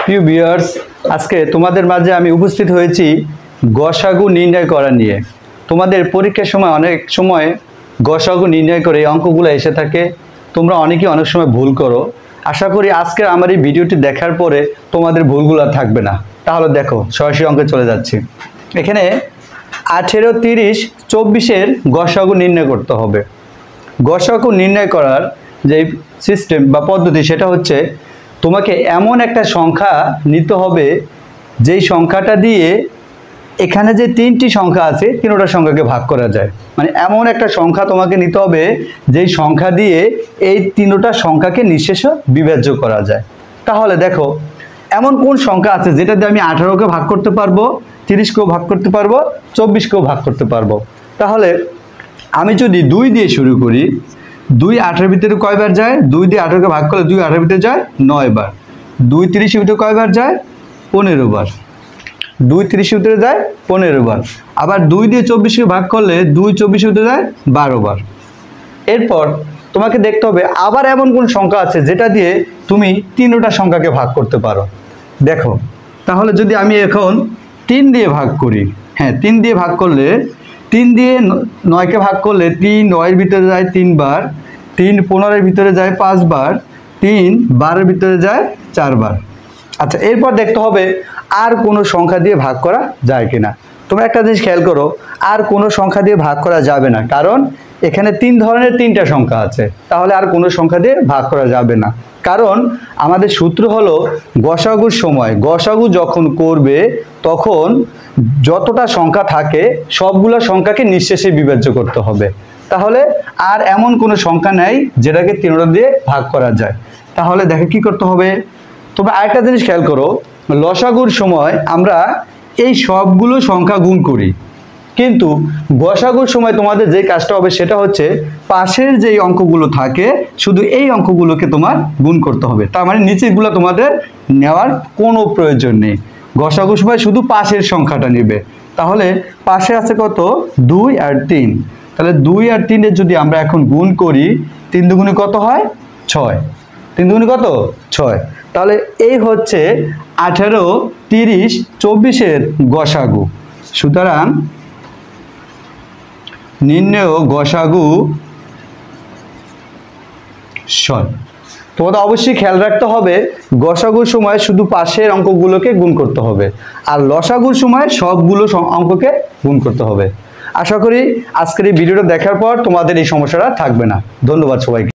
প্রিয় ভিউয়ার্স, আজকে তোমাদের মাঝে আমি উপস্থিত হয়েছি গসাগু নির্ণয় করা নিয়ে। তোমাদের পরীক্ষার সময় অনেক সময় গসাগু নির্ণয় করে এই অঙ্কগুলো এসে থাকে। তোমরা অনেকেই অনেক সময় ভুল করো। আশা করি আজকের আমার এই ভিডিওটি দেখার পরে তোমাদের ভুলগুলো থাকবে না। তাহলে দেখো, সরাসরি অঙ্কে চলে যাচ্ছি। এখানে 18, 30, 24-এর গসাগু নির্ণয় করতে হবে। গসাগু নির্ণয় করার যে সিস্টেম বা পদ্ধতি সেটা হচ্ছে, তোমাকে এমন একটা সংখ্যা নিতে হবে যেই সংখ্যাটা দিয়ে এখানে যে তিনটি সংখ্যা আছে তিনটা সংখ্যাকে ভাগ করা যায়। মানে এমন একটা সংখ্যা তোমাকে নিতে হবে যেই সংখ্যা দিয়ে এই তিনটা সংখ্যাকে নিঃশেষে বিভাজ্য করা যায়। তাহলে দেখো, এমন কোন সংখ্যা আছে যেটা দিয়ে আমি 18কে ভাগ করতে পারবো, 30কেও ভাগ করতে পারবো, 24কেও ভাগ করতে পারবো। তাহলে আমি যদি 2 দিয়ে শুরু করি, 2 18-এর ভিতরে কয়বার যায়? 2 দিয়ে 18কে ভাগ করলে 2 18-এর ভিতরে যায় 9 বার। 2 30-এর ভিতরে কয়বার যায়? 15 বার। 2 30-এর ভিতরে যায় 15 বার। আবার 2 দিয়ে 24কে ভাগ করলে 2 24-এর ভিতরে যায় 12 বার। এরপর তোমাকে দেখতে হবে আবার এমন কোন সংখ্যা আছে যেটা দিয়ে তুমি তিনটা সংখ্যাকে ভাগ করতে পারো। দেখো, তাহলে যদি আমি এখন 3 দিয়ে ভাগ করি, হ্যাঁ 3 দিয়ে ভাগ করলে, 3 দিয়ে 9কে ভাগ করলে 3 9-এর ভিতরে যায় 3 বার, 3 15-এর ভিতরে যায় 5 বার, 3 12-এর ভিতরে যায় 4 বার। আচ্ছা, এরপর দেখতে হবে আর কোনো সংখ্যা দিয়ে ভাগ করা যায় কিনা। তোমরা একটা জিনিস খেয়াল করো, আর কোনো সংখ্যা দিয়ে ভাগ করা যাবে না, কারণ এখানে 3 ধরনের 3টা সংখ্যা আছে। তাহলে আর কোনো সংখ্যা দিয়ে ভাগ করা যাবে না, কারণ আমাদের সূত্র হলো গসাগুর সময় গসাগু যখন করবে তখন যতটা সংখ্যা থাকে সবগুলো সংখ্যাকে নিঃশেষে বিভাজ্য করতে হবে। তাহলে আর এমন কোনো সংখ্যা নেই যেটাকে তিনটা দিয়ে ভাগ করা যায়। তাহলে দেখো কি করতে হবে। তবে আরেকটা জিনিস খেয়াল করো, লসাগুর সময় আমরা এই সবগুলো সংখ্যা গুণ করি, কিন্তু গসাগুর সময় তোমাদের যে কাজটা হবে সেটা হচ্ছে পাশের যেই অঙ্কগুলো থাকে শুধু এই অঙ্কগুলোকে তোমার গুণ করতে হবে। তার মানে নিচেরগুলো তোমাদের নেওয়ার কোনো প্রয়োজন নেই। গসাগুর সময় শুধু পাশের সংখ্যাটা নেবে। তাহলে পাশে আছে কত? 2 আর 3। তাহলে 2 আর 3-এর যদি আমরা এখন গুণ করি, 3 দুগুণে কত হয়? 6। 3 দুগুণে কত? 6। তাহলে এই হচ্ছে 18, 30, 24-এর গসাগু। সুতরাং নির্ণেয় গসাগু শূন্য। তোমাদের অবশ্যই খেয়াল রাখতে হবে, গসাগুর সময় শুধু পাশের অঙ্কগুলোকে গুণ করতে হবে, আর লসাগুর সময় সবগুলো অঙ্ককে গুণ করতে হবে। আশা করি আজকের এই ভিডিওটা দেখার পর তোমাদের এই সমস্যাটা থাকবে না। ধন্যবাদ সবাইকে।